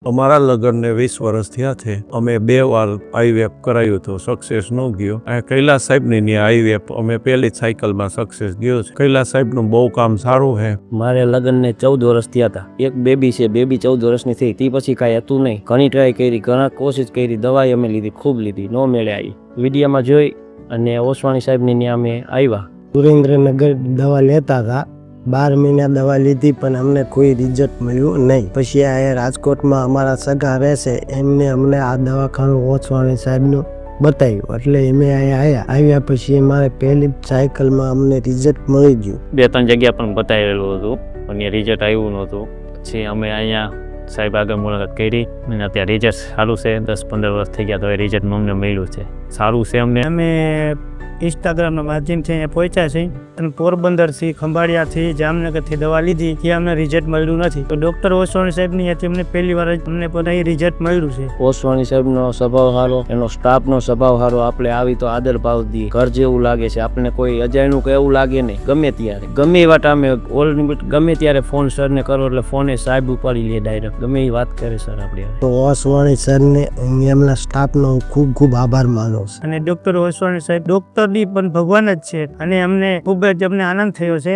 અમારા લગ્નને 20 વર્ષ થયા છે. અમે 2 વાર આઈવીએફ કરાયું તો સક્સેસ ન ગયો. કૈલાસ સાહેબની આઈવીએફ અમે પહેલી સાયકલમાં સક્સેસ ગયો છે. કૈલાસ સાહેબનું બહુ કામ સારું છે. મારે લગ્નને 14 વર્ષ થયા હતા. એક બેબી છે, બેબી 14 વર્ષની થઈ. તે પછી કાંઈ હતું નહીં. ઘણી ટ્રાય કરી, ઘણા કોશિશ કરી, દવાઈ અમે લીધી, ખૂબ લીધી, ન મેળે આવી. વિડીયોમાં જોઈ અને ઓસવાણી સાહેબની ત્યાં અમે આવ્યા. સુરેન્દ્રનગર દવા લેતા હતા. 12 મહિના દવા લીધી પણ અમને કોઈ રિઝલ્ટ મળ્યું નહીં. પછી આ રાજકોટમાં અમારા સગા રહેશે, એમને અમને આ દવાખાનું ઓસવાણી સાહેબનું બતાવ્યું, એટલે અમે અહીંયા આવ્યા. પછી અમારે પહેલી સાયકલમાં અમને રિઝલ્ટ મળી ગયું. 2-3 જગ્યા પણ બતાવેલું હતું પણ રિઝલ્ટ આવ્યું નહોતું. પછી અમે અહીંયા સાહેબ આગળ મુલાકાત કરી અને અત્યારે રિઝલ્ટ સારું છે. 10-15 વર્ષ થઈ ગયા તો એ રિઝલ્ટ અમને મળ્યું છે, સારું છે. અમે ઇન્સ્ટાગ્રામના માધ્યમથી અહીંયા પહોંચ્યા છે અને પોરબંદરથી, ખંભાળિયાથી, જામનગરથી દવા લીધી, ત્યાં અમને રિઝલ્ટ મળ્યું નથી. તો ડૉક્ટર ઓસવાણી સાહેબની ત્યાંથી અમને પહેલી વાર જ અમને પણ રિઝલ્ટ મળ્યું છે. ઓસવાણી સાહેબનો સ્વભાવ સારો, એનો સ્ટાફનો સ્વભાવ સારો. આપણે આવી તો આદર ભાવ દઈએ, ઘર જેવું લાગે છે. આપણે કોઈ અજાણ્યું કે એવું લાગે નહીં. ગમે ત્યારે, ગમે એ વાત અમે ગમે ત્યારે ફોન સરને કરો એટલે ફોને સાહેબ ઉપાડી લે ડાયરેક્ટ. ગમે એ વાત કરે સર આપણે. તો ઓસવાણી સરને એમના સ્ટાફનો ખૂબ ખૂબ આભાર માનો છે. અને ડૉક્ટર ઓસવાણી સાહેબ ડૉક્ટરની પણ ભગવાન જ છે અને અમને ખૂબ જ આનંદ થયો છે.